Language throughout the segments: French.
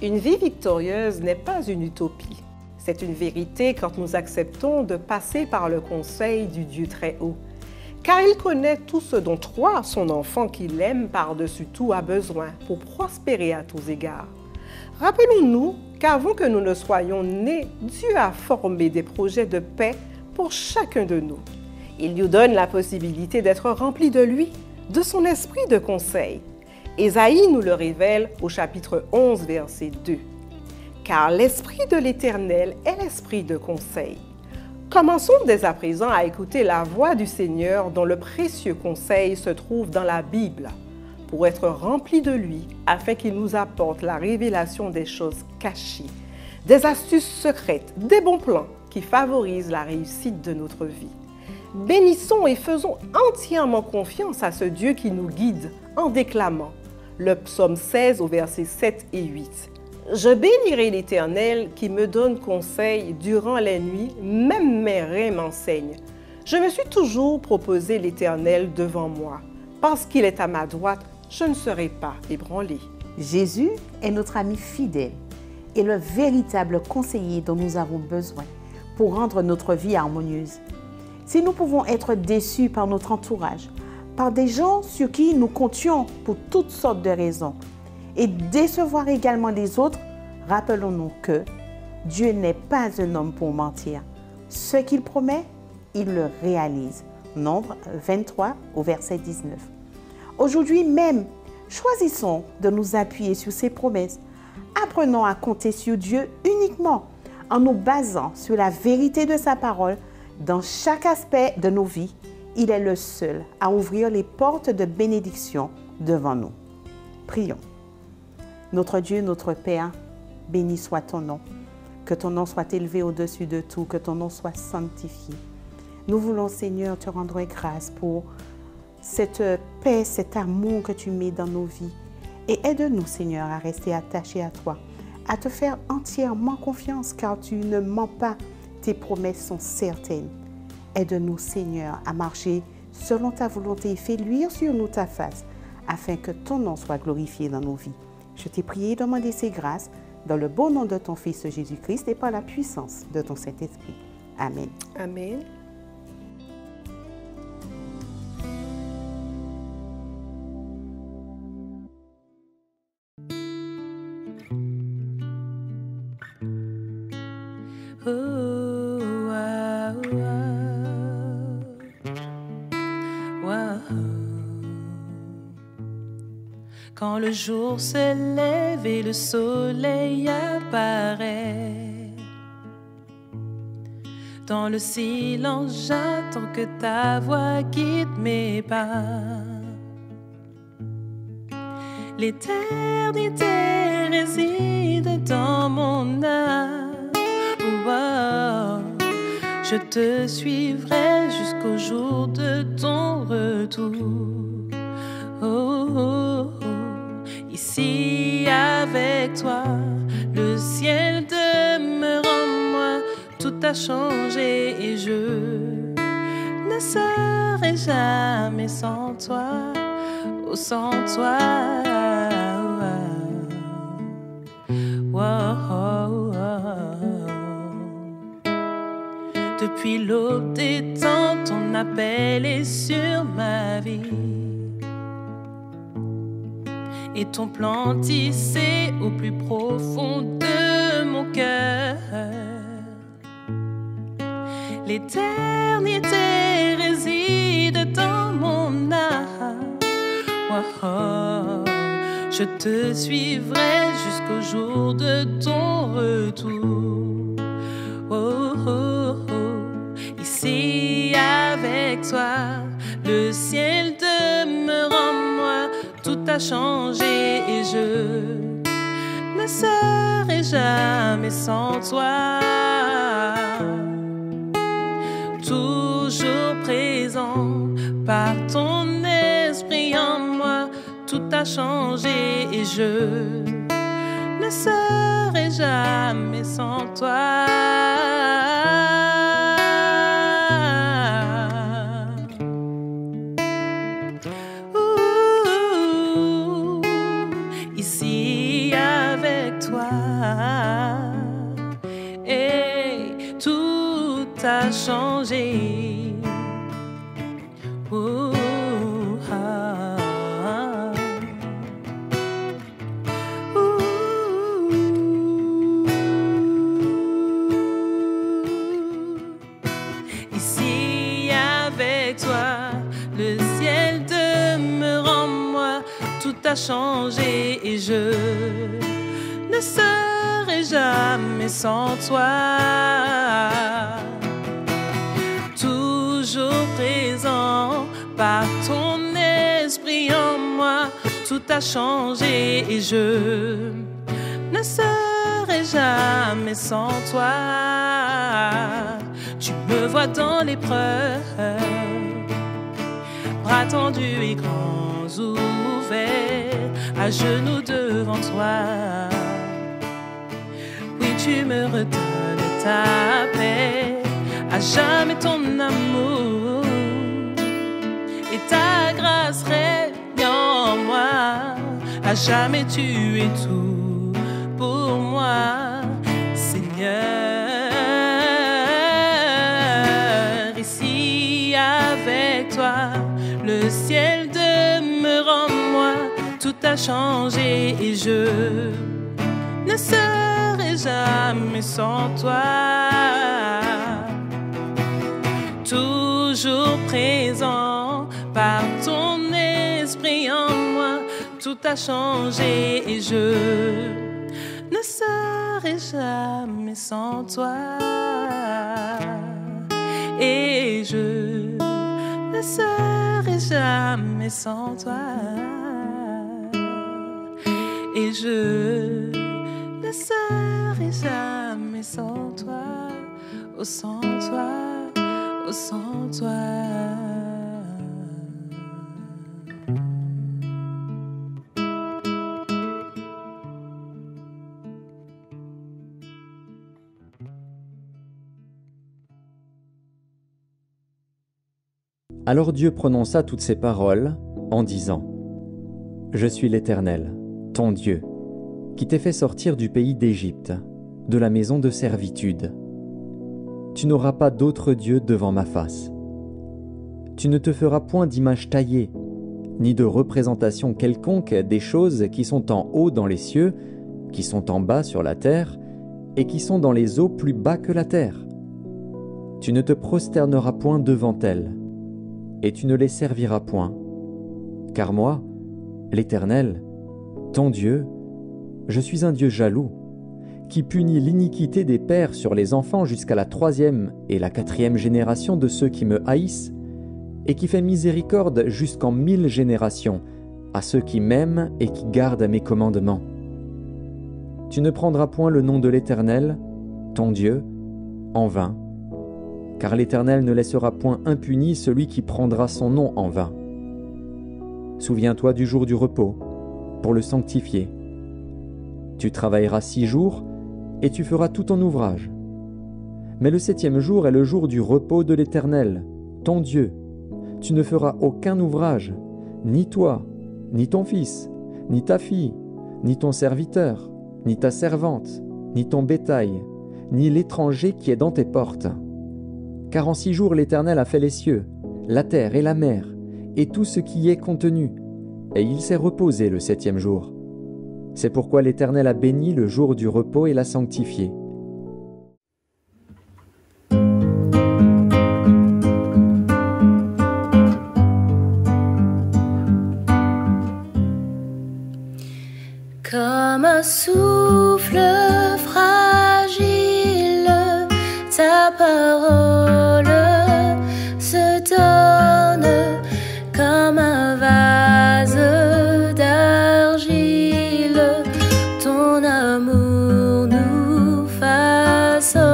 Une vie victorieuse n'est pas une utopie. C'est une vérité quand nous acceptons de passer par le conseil du Dieu très haut. Car il connaît tout ce dont toi, son enfant qu'il aime par-dessus tout, a besoin pour prospérer à tous égards. Rappelons-nous qu'avant que nous ne soyons nés, Dieu a formé des projets de paix pour chacun de nous. Il nous donne la possibilité d'être remplis de lui, de son esprit de conseil. Ésaïe nous le révèle au chapitre 11, verset 2. Car l'esprit de l'Éternel est l'esprit de conseil. Commençons dès à présent à écouter la voix du Seigneur dont le précieux conseil se trouve dans la Bible, pour être remplis de lui afin qu'il nous apporte la révélation des choses cachées, des astuces secrètes, des bons plans qui favorisent la réussite de notre vie. Bénissons et faisons entièrement confiance à ce Dieu qui nous guide en déclamant le psaume 16 au verset 7 et 8. Je bénirai l'Éternel qui me donne conseil durant les nuits, même mes reins m'enseignent. Je me suis toujours proposé l'Éternel devant moi. Parce qu'il est à ma droite, je ne serai pas ébranlé. Jésus est notre ami fidèle et le véritable conseiller dont nous avons besoin pour rendre notre vie harmonieuse. Si nous pouvons être déçus par notre entourage, par des gens sur qui nous comptions pour toutes sortes de raisons, et décevoir également les autres, rappelons-nous que Dieu n'est pas un homme pour mentir. Ce qu'il promet, il le réalise. Nombre 23 au verset 19. Aujourd'hui même, choisissons de nous appuyer sur ses promesses. Apprenons à compter sur Dieu uniquement en nous basant sur la vérité de sa parole dans chaque aspect de nos vies. Il est le seul à ouvrir les portes de bénédiction devant nous. Prions. Notre Dieu, notre Père, béni soit ton nom. Que ton nom soit élevé au-dessus de tout, que ton nom soit sanctifié. Nous voulons, Seigneur, te rendre grâce pour cette paix, cet amour que tu mets dans nos vies. Et aide-nous, Seigneur, à rester attachés à toi, à te faire entièrement confiance, car tu ne mens pas, tes promesses sont certaines. Aide-nous, Seigneur, à marcher selon ta volonté et fais luire sur nous ta face, afin que ton nom soit glorifié dans nos vies. Je t'ai prié et demandé ces grâces dans le beau nom de ton Fils Jésus-Christ et par la puissance de ton Saint-Esprit. Amen. Amen. Quand le jour se lève et le soleil apparaît, dans le silence j'attends que ta voix guide mes pas. L'éternité réside dans mon âme. Je te suivrai jusqu'au jour de ton retour. Ici avec toi, le ciel demeure en moi, tout a changé et je ne serai jamais sans toi, oh sans toi. Depuis l'aube des temps, ton appel est sur ma vie. Et ton plan tissé au plus profond de mon cœur. L'éternité réside dans mon âme. Je te suivrai jusqu'au jour de ton retour. Ici avec toi, le ciel demeure en moi. Tout a changé et je ne serai jamais sans toi. Toujours présent par ton esprit en moi, tout a changé et je ne serai jamais sans toi. Ici avec toi, changé. Ouh, ah, ah. Ouh. Ici avec toi, le ciel demeure en moi, tout a changé et je ne serai jamais sans toi. Toujours présent par ton esprit en moi, tout a changé et je ne serai jamais sans toi. Tu me vois dans l'épreuve, bras tendus et grands ouverts, à genoux devant toi. Oui, tu me redonnes ta paix, à jamais ton amour et ta grâce règne en moi. À jamais tu es tout pour moi, Seigneur. Ici avec toi, le ciel demeure en moi, tout a changé et je ne serai jamais sans toi. Toujours présent par ton esprit en moi, tout a changé et je ne serai jamais sans toi. Et je ne serai jamais sans toi. Et je ne serai jamais sans toi. Oh, sans toi. Oh, sans toi. Alors Dieu prononça toutes ces paroles en disant : Je suis l'Éternel, ton Dieu, qui t'ai fait sortir du pays d'Égypte, de la maison de servitude. Tu n'auras pas d'autre Dieu devant ma face. Tu ne te feras point d'image taillée, ni de représentation quelconque des choses qui sont en haut dans les cieux, qui sont en bas sur la terre, et qui sont dans les eaux plus bas que la terre. Tu ne te prosterneras point devant elles, et tu ne les serviras point. Car moi, l'Éternel, ton Dieu, je suis un Dieu jaloux, qui punit l'iniquité des pères sur les enfants jusqu'à la 3e et la 4e génération de ceux qui me haïssent, et qui fait miséricorde jusqu'en 1000 générations à ceux qui m'aiment et qui gardent mes commandements. Tu ne prendras point le nom de l'Éternel, ton Dieu, en vain, car l'Éternel ne laissera point impuni celui qui prendra son nom en vain. Souviens-toi du jour du repos, pour le sanctifier. Tu travailleras 6 jours, et tu feras tout ton ouvrage. Mais le 7e jour est le jour du repos de l'Éternel, ton Dieu. Tu ne feras aucun ouvrage, ni toi, ni ton fils, ni ta fille, ni ton serviteur, ni ta servante, ni ton bétail, ni l'étranger qui est dans tes portes. Car en 6 jours l'Éternel a fait les cieux, la terre et la mer, et tout ce qui y est contenu, et il s'est reposé le 7e jour. C'est pourquoi l'Éternel a béni le jour du repos et l'a sanctifié. Comme un souffle fragile, ta parole se donne comme un vase d'argile. Ton amour nous façonne.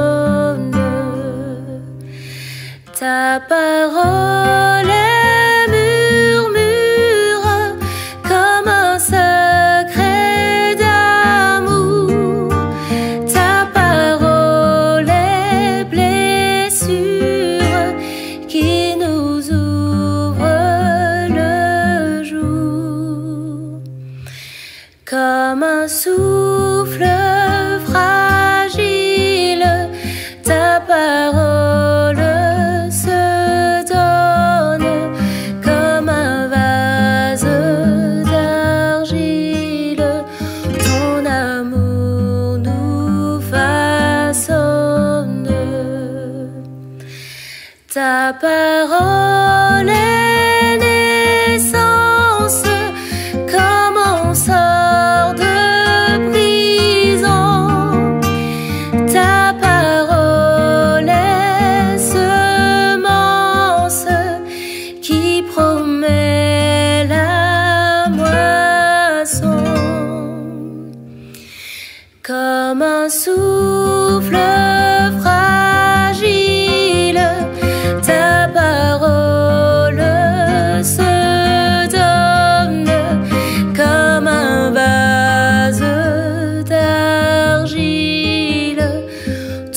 Ta parole est murmure comme un secret d'amour. Ta parole est blessure qui nous ouvre le jour. Comme un souffle fragile, ta parole souffle fragile, ta parole se donne comme un vase d'argile.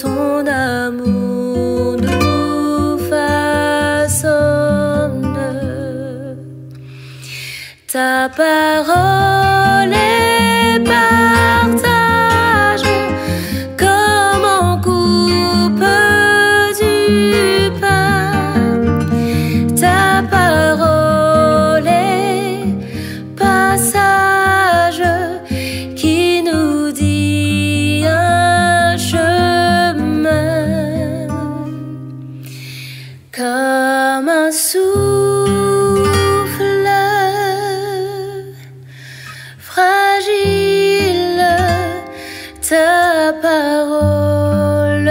Ton amour nous façonne. Ta parole est partage comme en coupe du pain. Ta parole est passage qui nous dit un chemin. Comme un souffle fragile, ta parole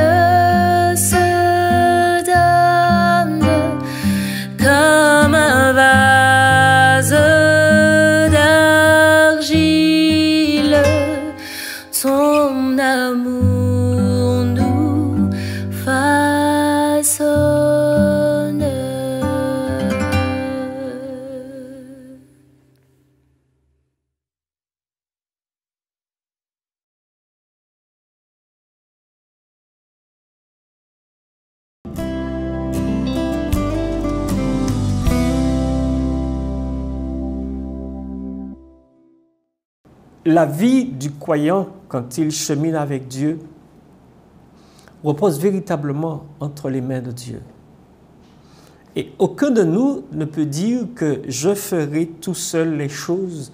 se donne comme un vase d'argile. Ton amour nous façonne. La vie du croyant, quand il chemine avec Dieu, repose véritablement entre les mains de Dieu. Et aucun de nous ne peut dire que je ferai tout seul les choses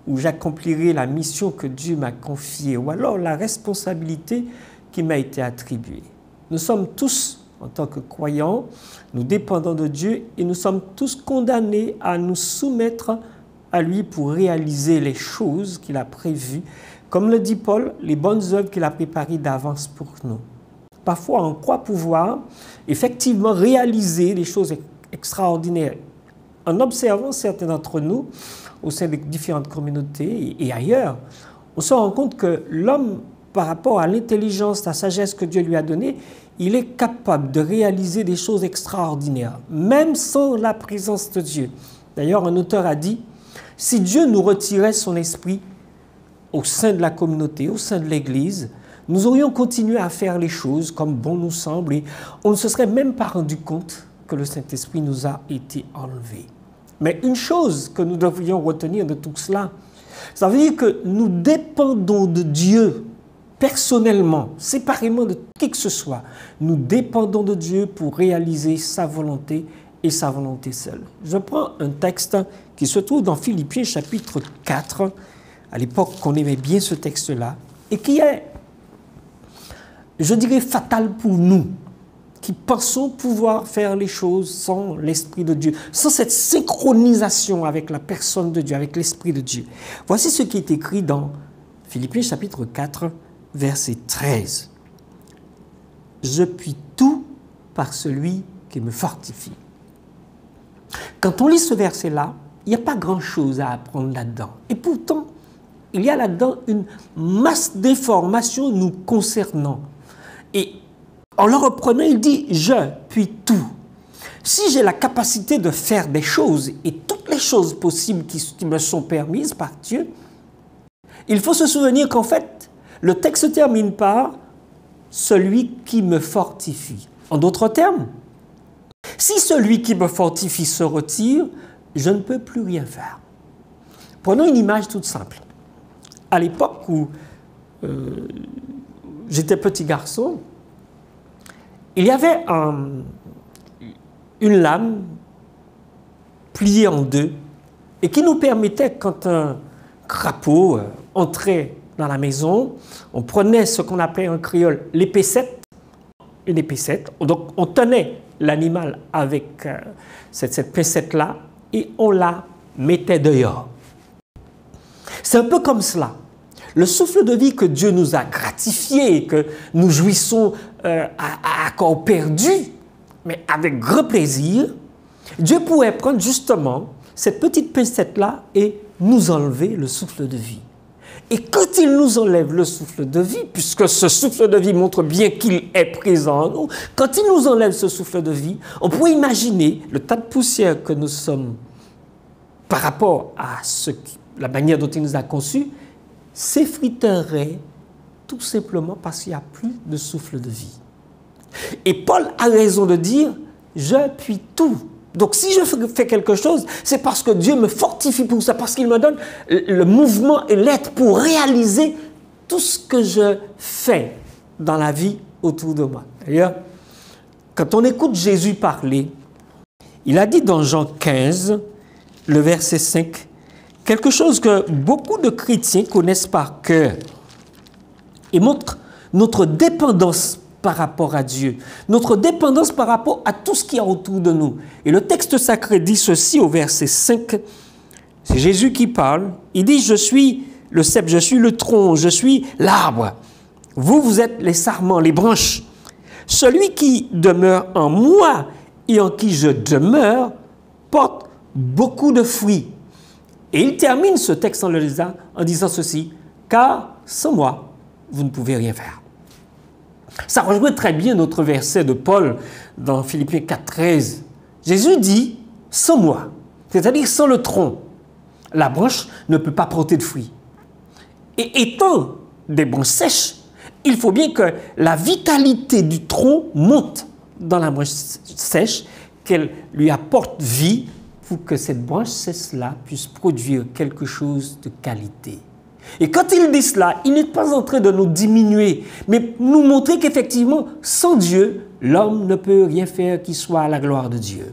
ou j'accomplirai la mission que Dieu m'a confiée ou alors la responsabilité qui m'a été attribuée. Nous sommes tous, en tant que croyants, nous dépendons de Dieu et nous sommes tous condamnés à nous soumettre à lui pour réaliser les choses qu'il a prévues. Comme le dit Paul, les bonnes œuvres qu'il a préparées d'avance pour nous. Parfois, on croit pouvoir effectivement réaliser des choses extraordinaires. En observant certains d'entre nous, au sein des différentes communautés et ailleurs, on se rend compte que l'homme, par rapport à l'intelligence, la sagesse que Dieu lui a donnée, il est capable de réaliser des choses extraordinaires, même sans la présence de Dieu. D'ailleurs, un auteur a dit, si Dieu nous retirait son esprit au sein de la communauté, au sein de l'Église, nous aurions continué à faire les choses comme bon nous semble et on ne se serait même pas rendu compte que le Saint-Esprit nous a été enlevé. Mais une chose que nous devrions retenir de tout cela, ça veut dire que nous dépendons de Dieu personnellement, séparément de qui que ce soit. Nous dépendons de Dieu pour réaliser sa volonté et sa volonté seule. Je prends un texte qui se trouve dans Philippiens chapitre 4. À l'époque, on aimait bien ce texte-là et qui est, je dirais, fatal pour nous, qui pensons pouvoir faire les choses sans l'Esprit de Dieu, sans cette synchronisation avec la personne de Dieu, avec l'Esprit de Dieu. Voici ce qui est écrit dans Philippiens chapitre 4, verset 13. « Je puis tout par celui qui me fortifie. » Quand on lit ce verset-là, il n'y a pas grand-chose à apprendre là-dedans. Et pourtant, il y a là-dedans une masse d'informations nous concernant. Et en le reprenant, il dit « je puis tout ». Si j'ai la capacité de faire des choses et toutes les choses possibles qui me sont permises par Dieu, il faut se souvenir qu'en fait, le texte se termine par « celui qui me fortifie ». En d'autres termes, si celui qui me fortifie se retire, je ne peux plus rien faire. Prenons une image toute simple. À l'époque où j'étais petit garçon, il y avait une lame pliée en deux et qui nous permettait, quand un crapaud entrait dans la maison, on prenait ce qu'on appelait en créole l'épaissette, une épaissette, donc on tenait l'animal avec cette pincette-là et on la mettait dehors. C'est un peu comme cela. Le souffle de vie que Dieu nous a gratifié, que nous jouissons à corps perdu, mais avec grand plaisir, Dieu pourrait prendre justement cette petite pincette-là et nous enlever le souffle de vie. Et quand il nous enlève le souffle de vie, puisque ce souffle de vie montre bien qu'il est présent en nous, quand il nous enlève ce souffle de vie, on pourrait imaginer le tas de poussière que nous sommes par rapport à la manière dont il nous a conçus, s'effriterait tout simplement parce qu'il n'y a plus de souffle de vie. Et Paul a raison de dire « je puis tout ». Donc, si je fais quelque chose, c'est parce que Dieu me fortifie pour ça, parce qu'il me donne le mouvement et l'être pour réaliser tout ce que je fais dans la vie autour de moi. D'ailleurs, quand on écoute Jésus parler, il a dit dans Jean 15, le verset 5, quelque chose que beaucoup de chrétiens connaissent par cœur et montre notre dépendance par rapport à Dieu, notre dépendance par rapport à tout ce qui est autour de nous. Et le texte sacré dit ceci au verset 5, c'est Jésus qui parle, il dit « Je suis le cep, je suis le tronc, je suis l'arbre. Vous, vous êtes les sarments, les branches. Celui qui demeure en moi et en qui je demeure porte beaucoup de fruits. » Et il termine ce texte en disant ceci, « Car sans moi, vous ne pouvez rien faire. » Ça rejoint très bien notre verset de Paul dans Philippiens 4,13. Jésus dit « sans moi », c'est-à-dire sans le tronc, la branche ne peut pas porter de fruits. Et étant des branches sèches, il faut bien que la vitalité du tronc monte dans la branche sèche, qu'elle lui apporte vie pour que cette branche sèche-là puisse produire quelque chose de qualité. Et quand il dit cela, il n'est pas en train de nous diminuer, mais nous montrer qu'effectivement, sans Dieu, l'homme ne peut rien faire qui soit à la gloire de Dieu.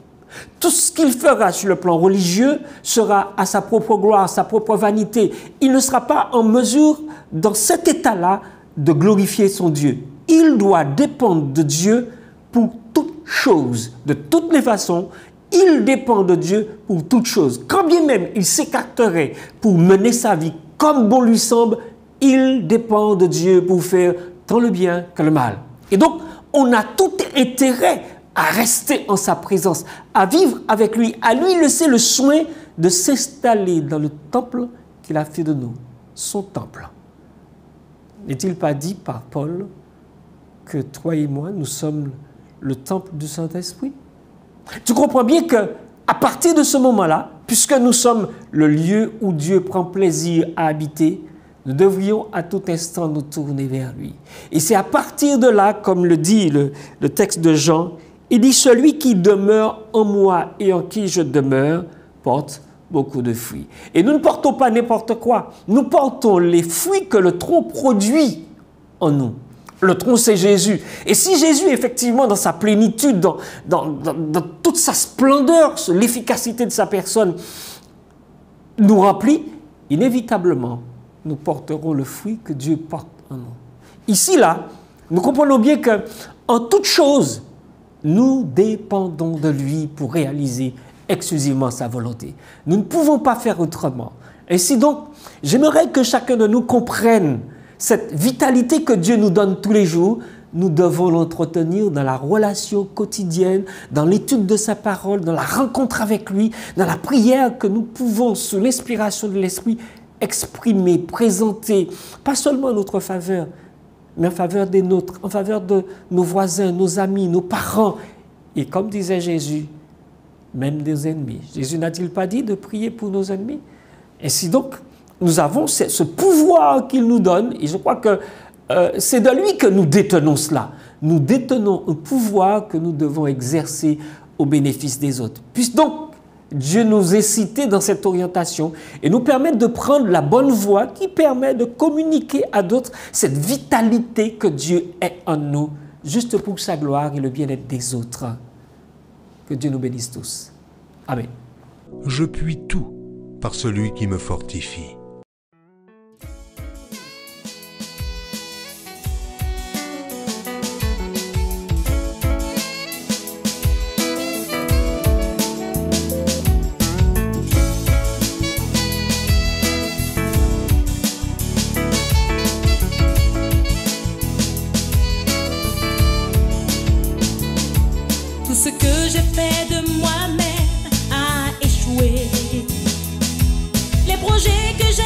Tout ce qu'il fera sur le plan religieux sera à sa propre gloire, sa propre vanité. Il ne sera pas en mesure, dans cet état-là, de glorifier son Dieu. Il doit dépendre de Dieu pour toute chose, de toutes les façons. Il dépend de Dieu pour toute chose. Quand bien même il s'écarterait pour mener sa vie comme bon lui semble, il dépend de Dieu pour faire tant le bien que le mal. Et donc, on a tout intérêt à rester en sa présence, à vivre avec lui, à lui laisser le soin de s'installer dans le temple qu'il a fait de nous, son temple. N'est-il pas dit par Paul que toi et moi, nous sommes le temple du Saint-Esprit? Tu comprends bien que à partir de ce moment-là, puisque nous sommes le lieu où Dieu prend plaisir à habiter, nous devrions à tout instant nous tourner vers lui. Et c'est à partir de là, comme le dit le texte de Jean, il dit « Celui qui demeure en moi et en qui je demeure porte beaucoup de fruits. » Et nous ne portons pas n'importe quoi. Nous portons les fruits que le tronc produit en nous. Le tronc, c'est Jésus. Et si Jésus, effectivement, dans sa plénitude, dans toute sa splendeur, l'efficacité de sa personne, nous remplit, inévitablement, nous porterons le fruit que Dieu porte en nous. Ici, là, nous comprenons bien qu'en toute chose, nous dépendons de lui pour réaliser exclusivement sa volonté. Nous ne pouvons pas faire autrement. Ainsi donc, j'aimerais que chacun de nous comprenne cette vitalité que Dieu nous donne tous les jours. Nous devons l'entretenir dans la relation quotidienne, dans l'étude de sa parole, dans la rencontre avec lui, dans la prière que nous pouvons, sous l'inspiration de l'Esprit, exprimer, présenter, pas seulement en notre faveur, mais en faveur des nôtres, en faveur de nos voisins, nos amis, nos parents. Et comme disait Jésus, même des ennemis. Jésus n'a-t-il pas dit de prier pour nos ennemis? Ainsi donc, nous avons ce pouvoir qu'il nous donne, et je crois que c'est de lui que nous détenons cela. Nous détenons un pouvoir que nous devons exercer au bénéfice des autres. Puisse donc Dieu nous inciter dans cette orientation et nous permettre de prendre la bonne voie qui permet de communiquer à d'autres cette vitalité que Dieu est en nous, juste pour sa gloire et le bien-être des autres. Que Dieu nous bénisse tous. Amen. Je puis tout par celui qui me fortifie. Tout ce que j'ai fait de moi-même a échoué. Les projets que j'ai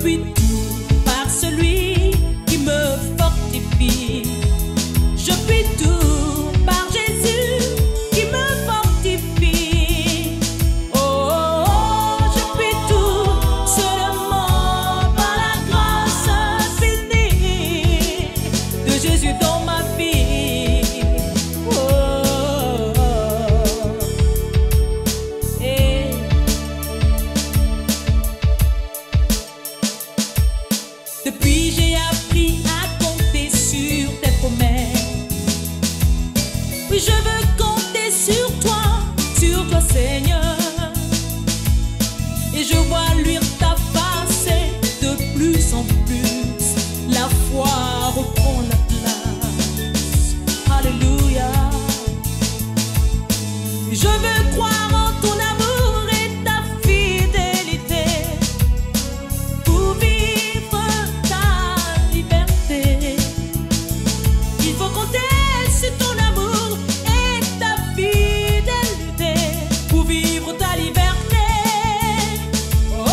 puis tout par celui qui me fortifie. Je puis tout par Jésus qui me fortifie. Oh, oh, oh, je puis tout seulement par la grâce infinie de Jésus dans ma vie. Oh, oh, oh. Et depuis j'ai appris à compter sur tes promesses. Oui, je veux compter sur toi Seigneur. Et je vois luire ta face et de plus en plus la foi reprend la place. Alléluia. Je veux croire en ton amour et ta fidélité pour vivre ta liberté. Il faut compter sur ton amour et ta fidélité pour vivre ta liberté. Oh,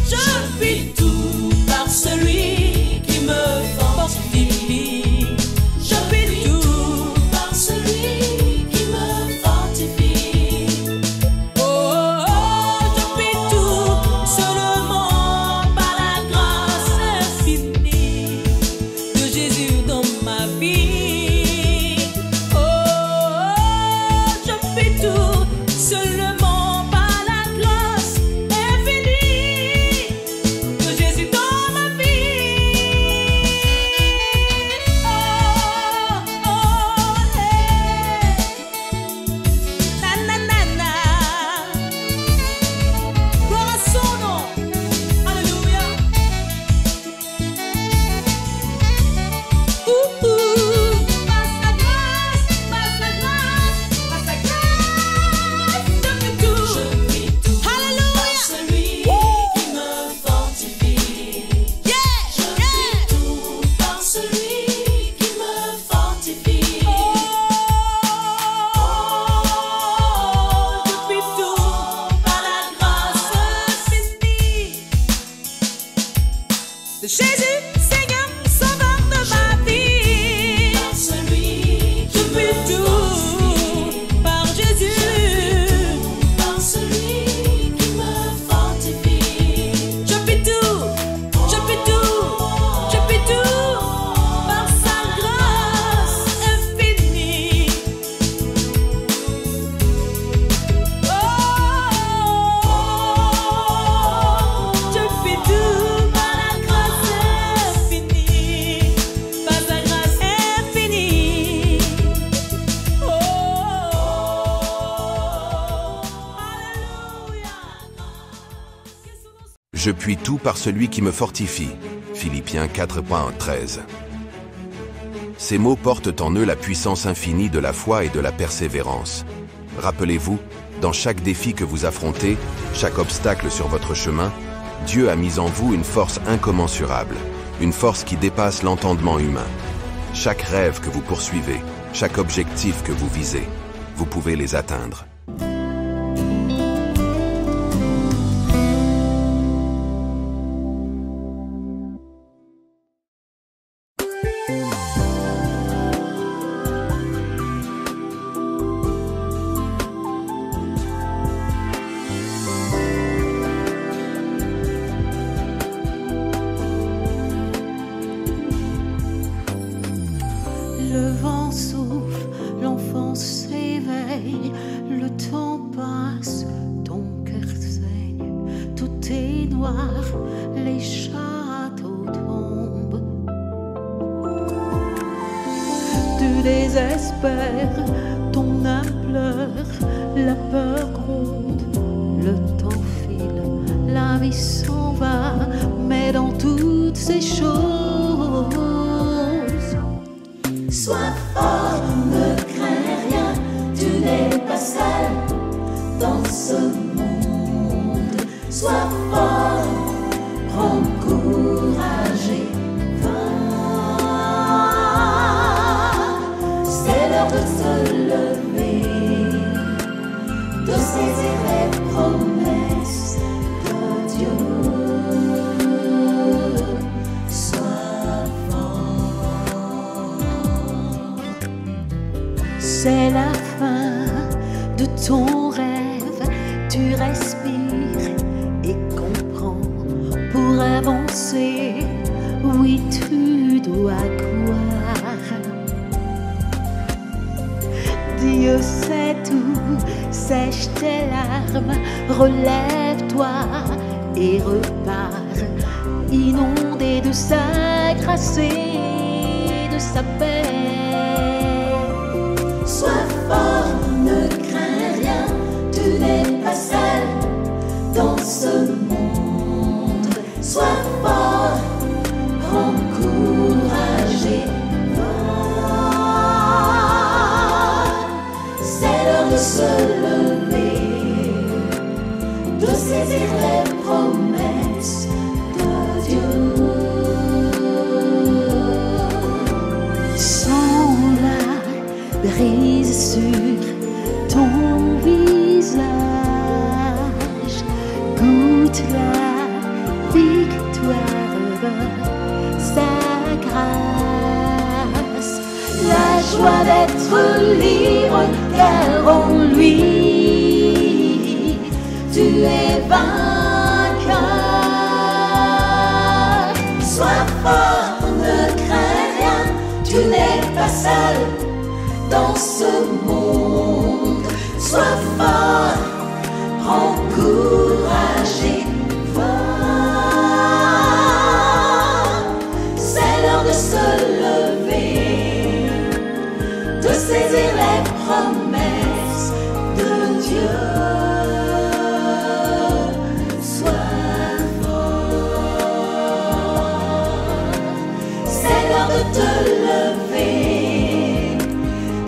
je puis tout par celui qui me fortifie. Je puis tout par celui qui me fortifie. Oh, je puis tout seulement par la grâce infinie de Jésus dans ma vie. Oh, je puis tout seulement par la grâce infinie de Jésus dans ma vie. Oh, oh, hey. Na, na, na, na. Gloire à son nom. Alléluia. Par sa grâce, par sa grâce, par sa grâce, je puis tout. Alléluia. Par celui qui me fortifie. Je puis tout par celui qui me fortifie. Je puis tout par la grâce infinie de Jésus, Seigneur, Sauveur de ma vie. Par celui je puis tout par Jésus, par celui qui me fortifie. Je puis tout, je puis tout, je puis tout par sa grâce infinie. Je puis tout par la grâce infinie, par sa grâce infinie. Alléluia. Je puis tout par celui qui me fortifie. Philippiens 4.13. Ces mots portent en eux la puissance infinie de la foi et de la persévérance. Rappelez-vous, dans chaque défi que vous affrontez, chaque obstacle sur votre chemin, Dieu a mis en vous une force incommensurable, une force qui dépasse l'entendement humain. Chaque rêve que vous poursuivez, chaque objectif que vous visez, vous pouvez les atteindre. Le vent souffle, l'enfant s'éveille, le temps passe, ton cœur saigne, tout est noir, les châteaux tombent. Tu désespères, ton âme pleure, la peur gronde, le temps file, la vie s'en va, mais dans toutes ces choses, sois fort, ne crains rien, tu n'es pas seul dans ce monde. Sois fort, prends courage et va. C'est l'heure de se lever, de saisir les promesses de Dieu. sais, oui tu dois croire. Dieu sait tout, sèche tes larmes, relève-toi et repars, inondé de sa grâce et de sa paix. Sois fort, ne crains rien, tu n'es pas seul dans ce monde. Sois fort, prends courage et va. C'est l'heure de se lever, de saisir les promesses de Dieu. Sens la brise sur ton visage, goûte la victoire, sa grâce, la joie d'être libre, car en lui tu es vainqueur. Sois fort, ne crains rien, tu n'es pas seul dans ce monde. Sois fort, prends courage et va. C'est l'heure de se lever, de saisir les promesses de Dieu. Sois fort, c'est l'heure de te lever,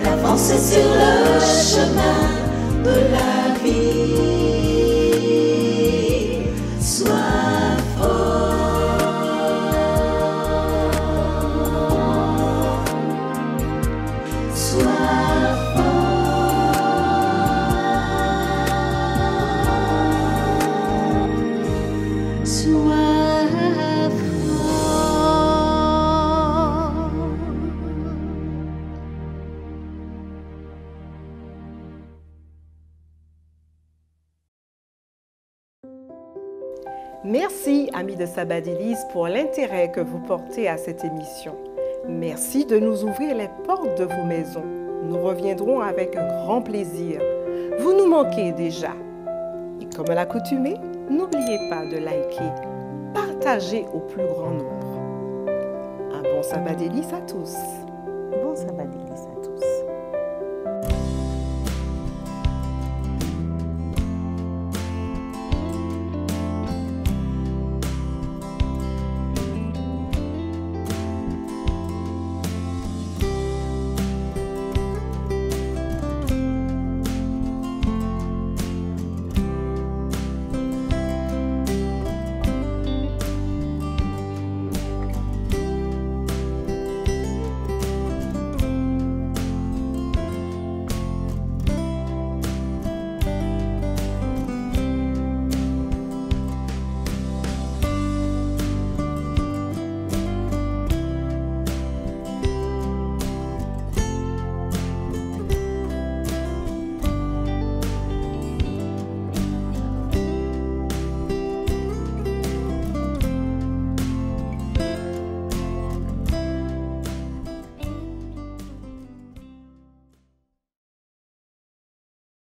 d'avancer sur le chemin de la vie. Sois fort, sois fort, sois Merci, amis de Sabbat d'Élise, pour l'intérêt que vous portez à cette émission. Merci de nous ouvrir les portes de vos maisons. Nous reviendrons avec un grand plaisir. Vous nous manquez déjà. Et comme à l'accoutumée, n'oubliez pas de liker, partager au plus grand nombre. Un bon Sabbat d'Élise à tous. Bon sabbat d'Élise à tous.